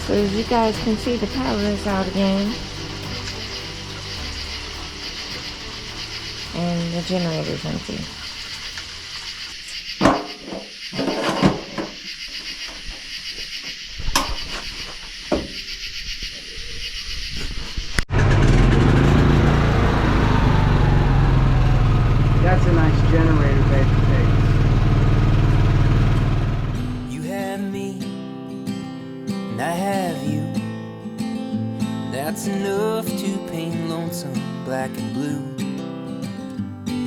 So as you guys can see, the power is out again. And the generator's empty. That's a nice generator bed to take. You have me, and I have you. That's enough to paint lonesome black and blue.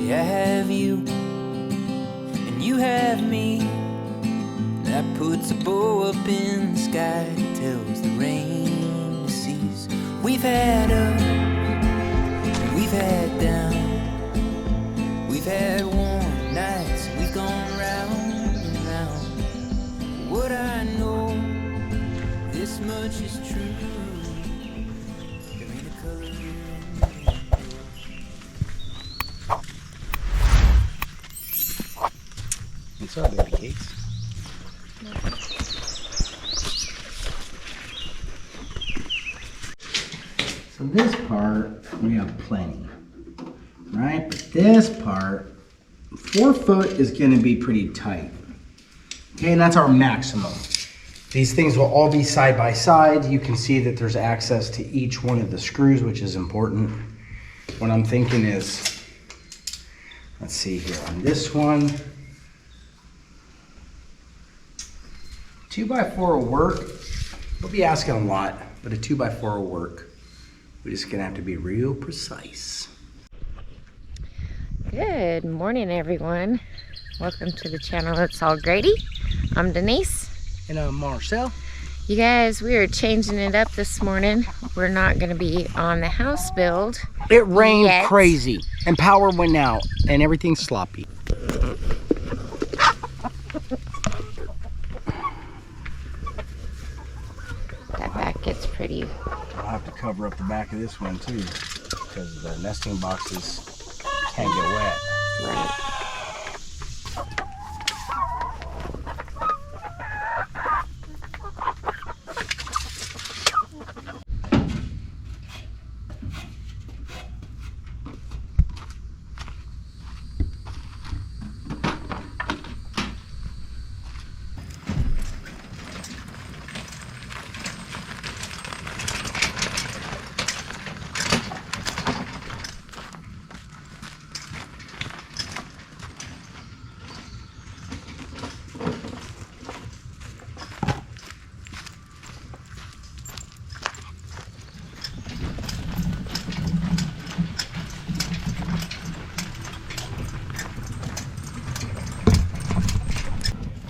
Yeah, I have you, and you have me. That puts a bow up in the sky that tells the rain to cease. We've had up, and we've had down. We've had warm nights, we've gone round and round. What I know, this much is true. There ain't a color in the What's up, baby cakes? So this part, we have plenty, right? But this part, 4 foot is gonna be pretty tight. Okay, and that's our maximum. These things will all be side by side. You can see that there's access to each one of the screws, which is important. What I'm thinking is, let's see here, on this one, 2x4 will work. We'll be asking a lot, but a 2x4 will work. We're just gonna have to be real precise. Good morning, everyone. Welcome to the channel It's All Grady. I'm Denise. And Marcel. You guys, we are changing it up this morning. We're not going to be on the house build. It rained yet. crazy and power went out and everything's sloppy. That back gets pretty. I'll have to cover up the back of this one too, because the nesting boxes can't get wet. Right.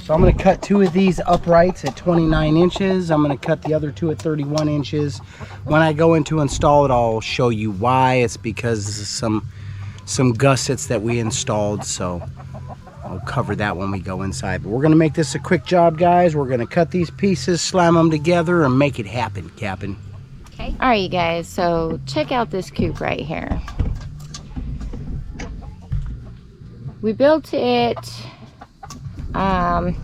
So I'm going to cut 2 of these uprights at 29 inches. I'm going to cut the other 2 at 31 inches. When I go in to install it, I'll show you why. It's because this is some gussets that we installed, so I'll cover that when we go inside. But we're going to make this a quick job, guys. We're going to cut these pieces, slam them together, and make it happen, Captain. Okay. All right, you guys. So check out this coop right here. We built it, I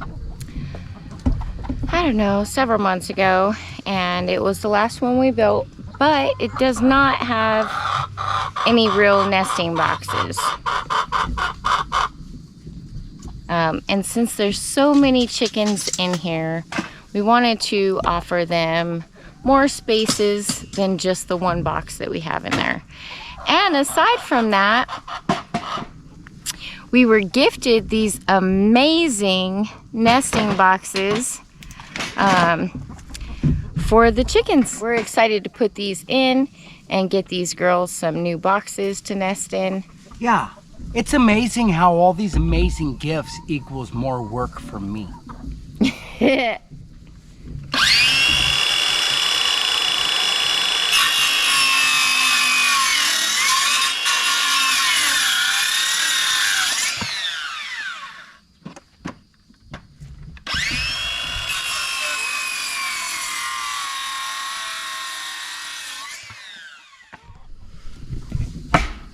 don't know, several months ago, and it was the last one we built, but it does not have any real nesting boxes. And since there's so many chickens in here, we wanted to offer them more spaces than just the one box that we have in there. And aside from that, we were gifted these amazing nesting boxes for the chickens. We're excited to put these in and get these girls some new boxes to nest in. Yeah, it's amazing how all these amazing gifts equals more work for me.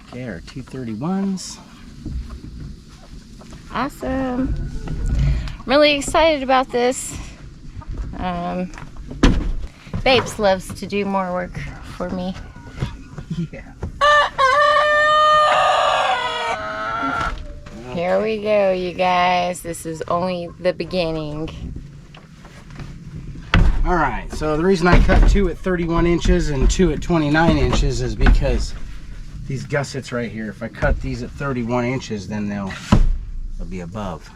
Okay, our 231s. Awesome. Really excited about this. Babes loves to do more work for me. Yeah. Here we go, you guys. This is only the beginning. All right, so the reason I cut 2 at 31 inches and 2 at 29 inches is because these gussets right here, if I cut these at 31 inches, then they'll be above.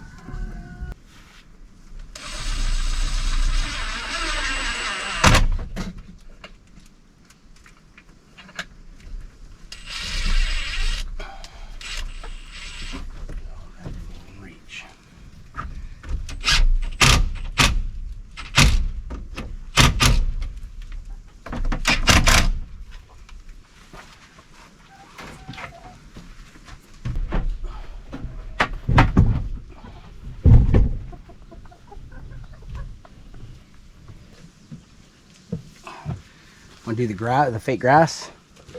Want to do the fake grass?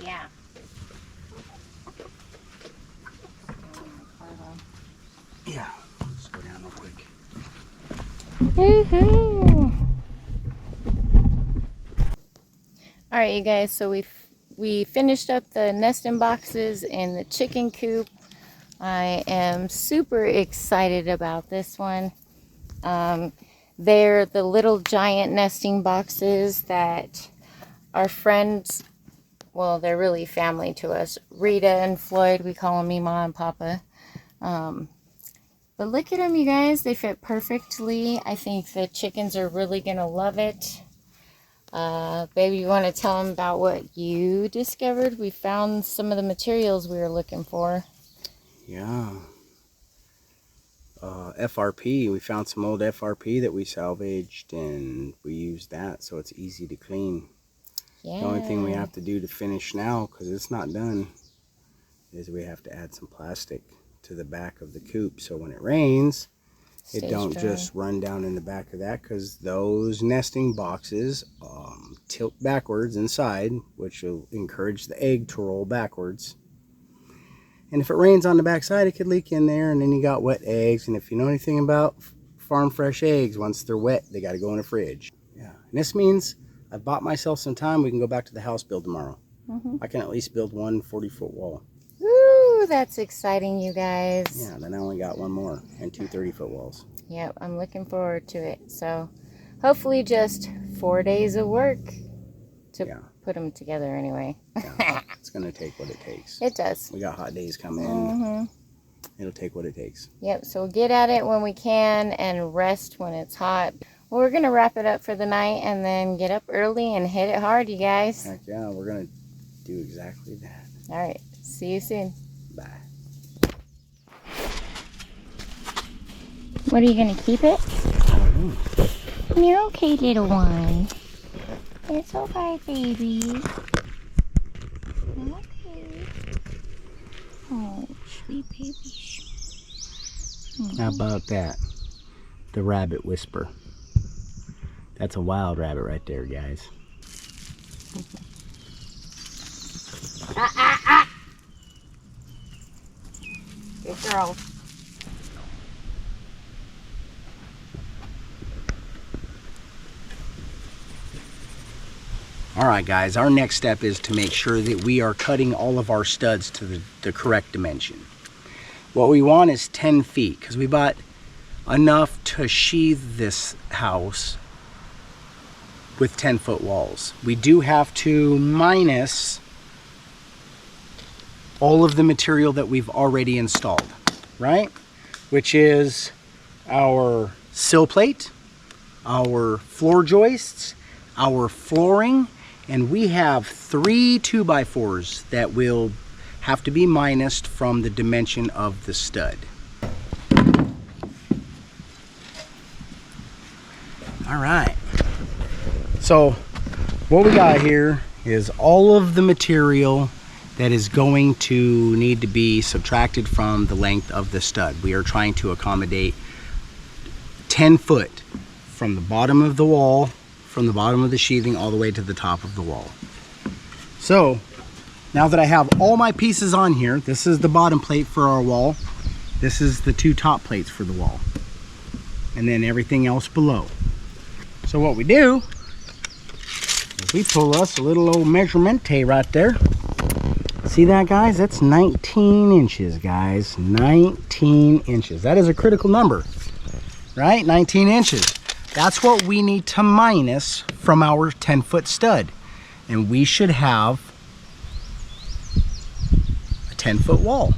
Yeah. Yeah. Let's go down real quick. Woohoo! All right, you guys. So we finished up the nesting boxes in the chicken coop. I am super excited about this one. They're the little giant nesting boxes that our friends, well, they're really family to us. Rita and Floyd, we call them Mima and Papa. But look at them, you guys. They fit perfectly. I think the chickens are really going to love it. Baby, you want to tell them about what you discovered? We found some of the materials we were looking for. Yeah. FRP. We found some old FRP that we salvaged, and we used that, so it's easy to clean. Yeah. The only thing we have to do to finish now, because it's not done, is we have to add some plastic to the back of the coop, so when it rains, it don't just run down in the back of that, because those nesting boxes tilt backwards inside, which will encourage the egg to roll backwards. And if it rains on the back side, it could leak in there, and then you got wet eggs. And if you know anything about farm fresh eggs, once they're wet, they got to go in a fridge. Yeah. And this means I bought myself some time. We can go back to the house build tomorrow. I can at least build one 40-foot wall. Woo, that's exciting, you guys. Yeah, then I only got one more and 2 30-foot walls. Yep, I'm looking forward to it. So hopefully just 4 days of work to put them together anyway. Yeah, it's going to take what it takes. It does. We got hot days coming. It'll take what it takes. Yep, so we'll get at it when we can and rest when it's hot. Well, we're going to wrap it up for the night and then get up early and hit it hard, you guys. Heck yeah, we're going to do exactly that. All right, see you soon. Bye. What, are you going to keep it? You're okay, little one. It's okay, baby. Okay. Oh, sweet baby. How about that? The rabbit whisper. That's a wild rabbit right there, guys. Good girl. Alright guys, our next step is to make sure that we are cutting all of our studs to the correct dimension. What we want is 10 feet, because we bought enough to sheathe this house with 10-foot walls. We do have to minus all of the material that we've already installed, right? Which is our sill plate, our floor joists, our flooring, and we have 3 2x4s that will have to be minused from the dimension of the stud. All right. So what we got here is all of the material that is going to need to be subtracted from the length of the stud. We are trying to accommodate 10 foot from the bottom of the wall, from the bottom of the sheathing all the way to the top of the wall. So now that I have all my pieces on here, this is the bottom plate for our wall. This is the 2 top plates for the wall. And then everything else below. So what we do we pull us a little old measurement right there. See that, guys? That's 19 inches, guys. 19 inches. That is a critical number, right? 19 inches. That's what we need to minus from our 10-foot stud. And we should have a 10-foot wall.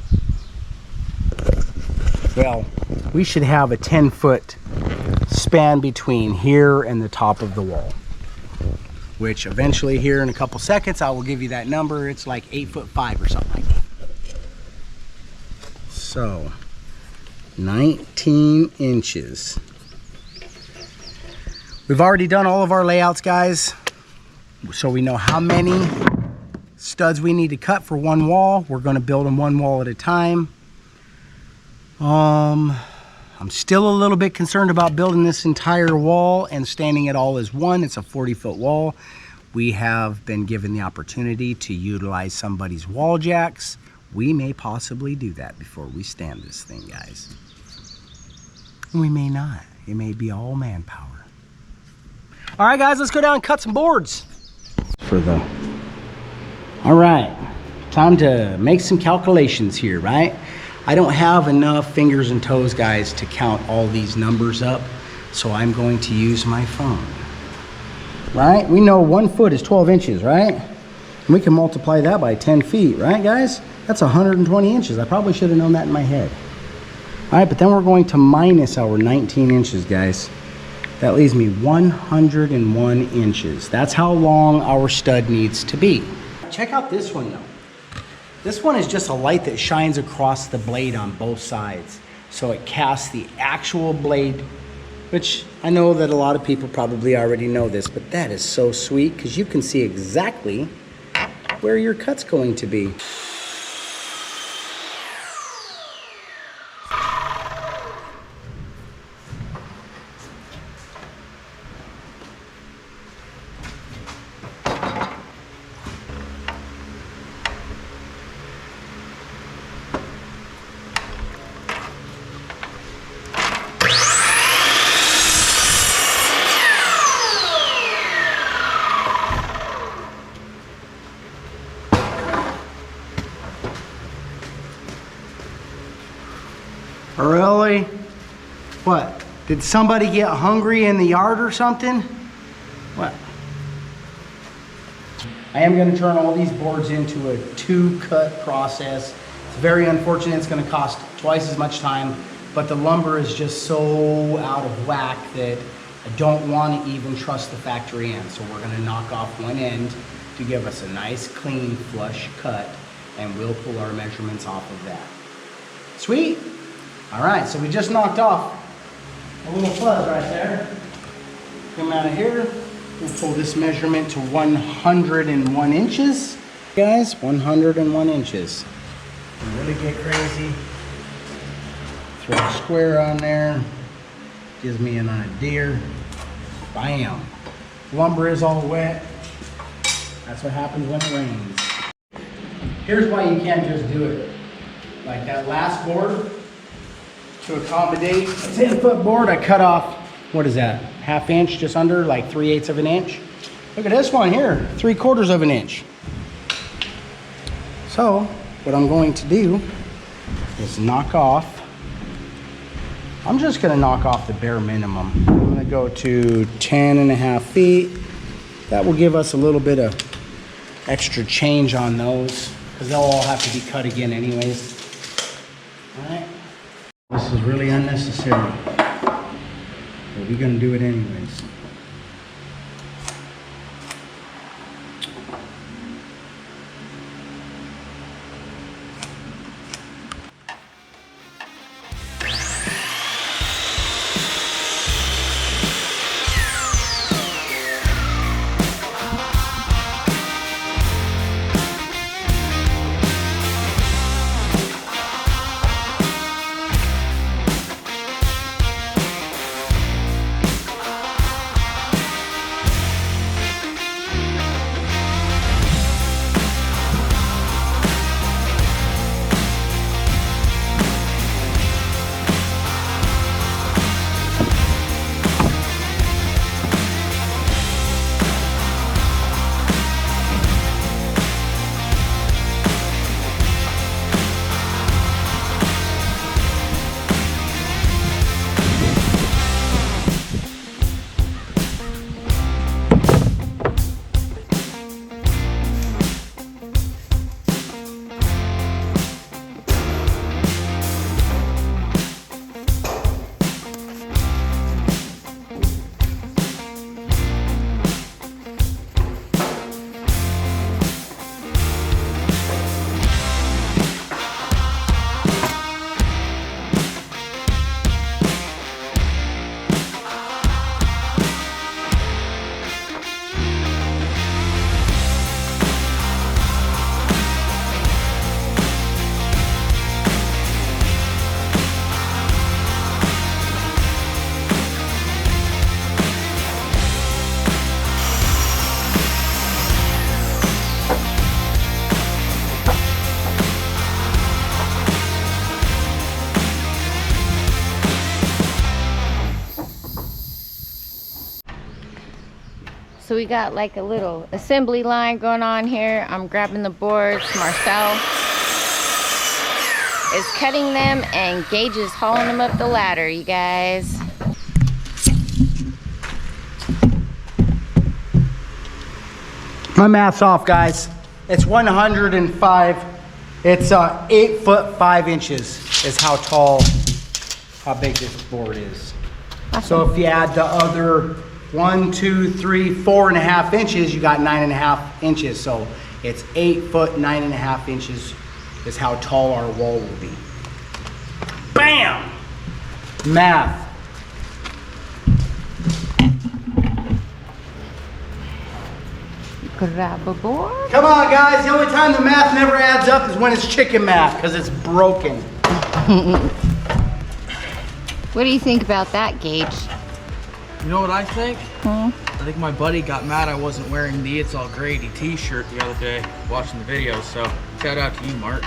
Well, we should have a 10-foot span between here and the top of the wall, which eventually here in a couple seconds I will give you that number. It's like 8'5" or something like that. So 19 inches. We've already done all of our layouts, guys, so we know how many studs we need to cut for one wall. We're going to build them one wall at a time. I'm still a little bit concerned about building this entire wall and standing it all as one. It's a 40-foot wall. We have been given the opportunity to utilize somebody's wall jacks. We may possibly do that before we stand this thing, guys. We may not. It may be all manpower. All right, guys, let's go down and cut some boards. All right, time to make some calculations here, right? I don't have enough fingers and toes, guys, to count all these numbers up, so I'm going to use my phone. Right? We know 1 foot is 12 inches, right? And we can multiply that by 10 feet, right, guys? That's 120 inches. I probably should have known that in my head. All right, but then we're going to minus our 19 inches, guys. That leaves me 101 inches. That's how long our stud needs to be. Check out this one, though. This one is just a light that shines across the blade on both sides. So it casts the actual blade, which I know that a lot of people probably already know this, but that is so sweet because you can see exactly where your cut's going to be. Really? What? Did somebody get hungry in the yard or something? What? I am going to turn all these boards into a 2-cut process. It's very unfortunate. It's going to cost twice as much time, but the lumber is just so out of whack that I don't want to even trust the factory end. So we're going to knock off one end to give us a nice, clean, flush cut, and we'll pull our measurements off of that. Sweet. All right, so we just knocked off a little fuzz right there. Come out of here. We'll pull this measurement to 101 inches. Guys, 101 inches. Really get crazy. Throw a square on there. Gives me an idea. Bam. Lumber is all wet. That's what happens when it rains. Here's why you can't just do it. Like that last board, to accommodate a 10-foot board, I cut off, what is that, 1/2 inch, just under, like 3/8 of an inch. Look at this one here, 3/4 of an inch. So, what I'm going to do is knock off, I'm just gonna knock off the bare minimum. I'm gonna go to 10.5 feet. That will give us a little bit of extra change on those, because they'll all have to be cut again anyways. All right. This is really unnecessary, but we're gonna do it anyways. So we got like a little assembly line going on here. I'm grabbing the boards. Marcel is cutting them, and Gage is hauling them up the ladder, you guys. My math's off, guys. It's 105. It's 8 foot 5 inches is how tall, how big this board is. Awesome. So if you add the other 1, 2, 3, 4.5 inches, you got 9.5 inches. So it's 8 foot 9.5 inches is how tall our wall will be. Bam! Math. Grab a board. Come on, guys. The only time the math never adds up is when it's chicken math, because it's broken. What do you think about that, Gage? You know what I think? Hmm? I think my buddy got mad I wasn't wearing the It's All Grady t-shirt the other day watching the video, so shout out to you, Mark.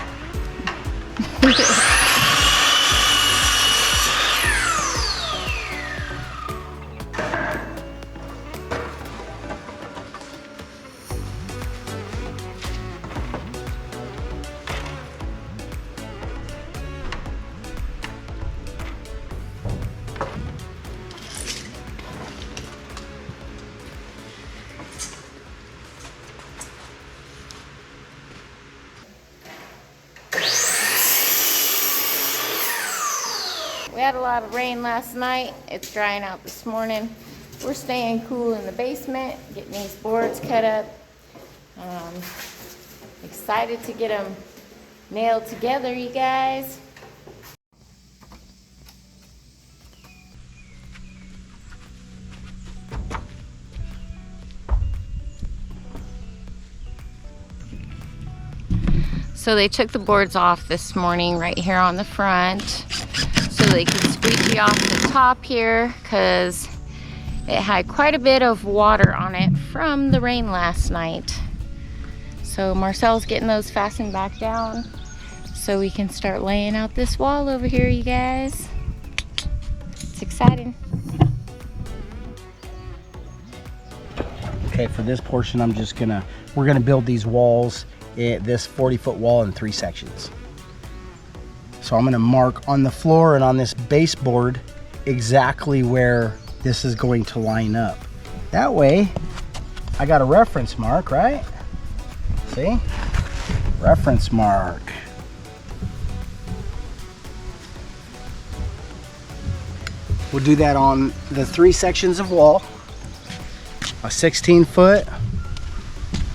We had a lot of rain last night. It's drying out this morning. We're staying cool in the basement, getting these boards cut up. Excited to get them nailed together, you guys. So they took the boards off this morning right here on the front, so they could squeegee off the top here because it had quite a bit of water on it from the rain last night. So Marcel's getting those fastened back down so we can start laying out this wall over here, you guys. It's exciting. Okay, for this portion, we're gonna build these walls, this 40-foot wall in 3 sections. So I'm gonna mark on the floor and on this baseboard exactly where this is going to line up. That way, I got a reference mark, right? See? Reference mark. We'll do that on the 3 sections of wall. A 16-foot,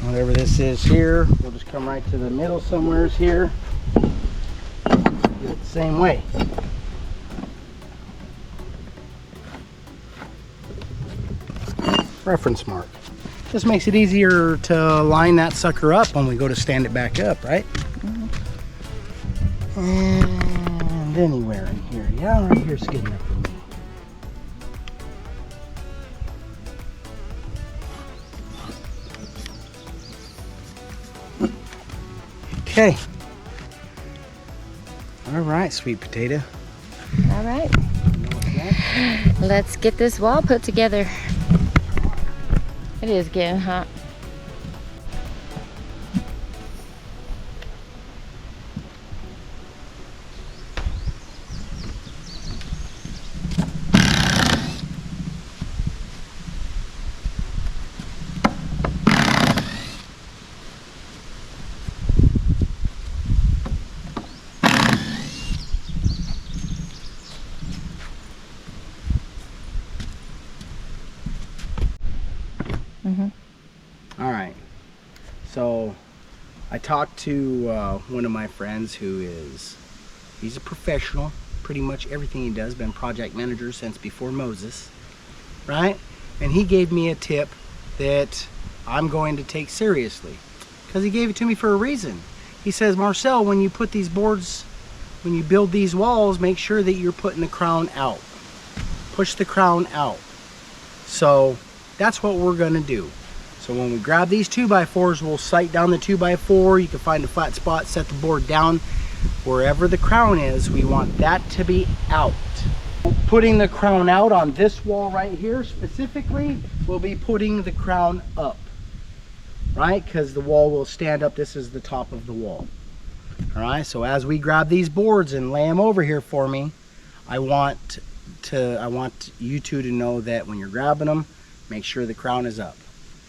whatever this is here, we'll just come right to the middle somewhere here. Do it the same way. Reference mark. Just makes it easier to line that sucker up when we go to stand it back up, right? Mm-hmm. And anywhere in here. Yeah, right here's good enough for me. Okay. All right, sweet potato. All right. Let's get this wall put together. It is getting hot. All right, so I talked to one of my friends he's a professional, pretty much everything he does, been project manager since before Moses, right? And he gave me a tip that I'm going to take seriously because he gave it to me for a reason. He says, Marcel, when you put these boards, when you build these walls, make sure that you're putting the crown out. Push the crown out. So that's what we're gonna do. So when we grab these 2x4s, we'll sight down the 2x4. You can find a flat spot, set the board down. Wherever the crown is, we want that to be out. putting the crown out on this wall right here specifically, we'll be putting the crown up, right? Because the wall will stand up. This is the top of the wall. All right, so as we grab these boards and lay them over here for me, I want you two to know that when you're grabbing them, make sure the crown is up.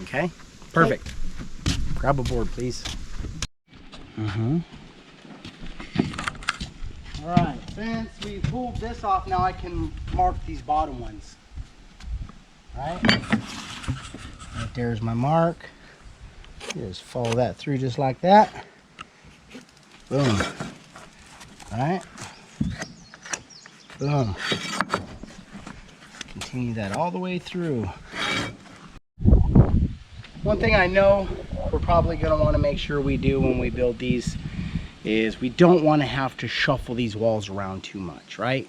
Okay? Perfect. Okay. Grab a board, please. All right, since we pulled this off, now I can mark these bottom ones. All right, right there's my mark. Just follow that through just like that. Boom. All right. Boom. Continue that all the way through. One thing I know we're probably going to want to make sure we do when we build these is we don't want to have to shuffle these walls around too much, right?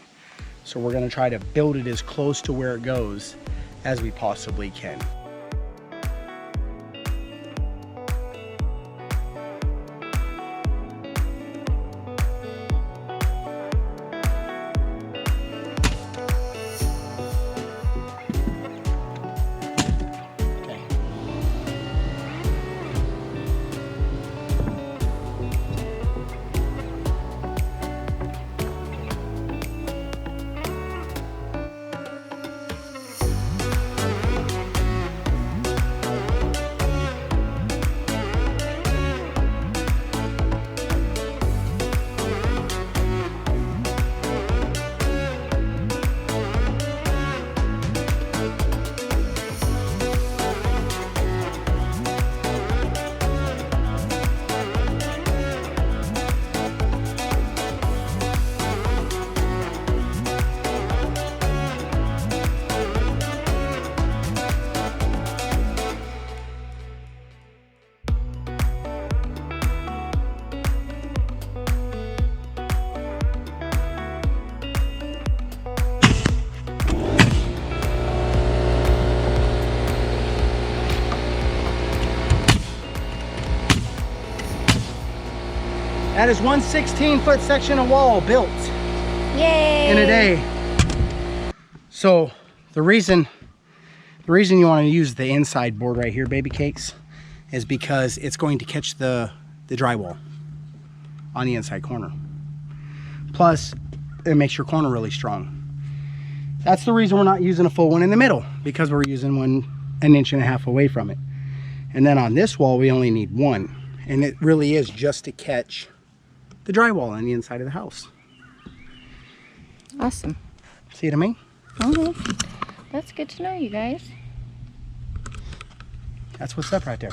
So we're going to try to build it as close to where it goes as we possibly can. That is one 16-foot section of wall built. Yay! In a day. So the reason you want to use the inside board right here, baby cakes, is because it's going to catch the drywall on the inside corner. Plus, it makes your corner really strong. That's the reason we're not using a full one in the middle, because we're using one 1.5 inches away from it. And then on this wall, we only need one. And it really is just to catch the drywall on the inside of the house. Awesome. See what I mean? That's good to know, you guys. That's what's up right there.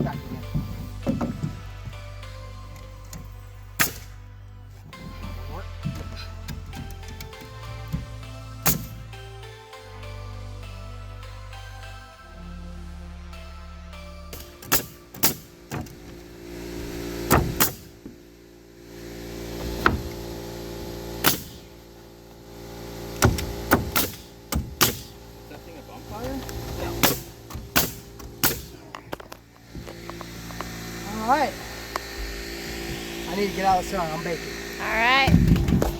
stuck again. All right. I need to get out of the sun. I'm baking. All right.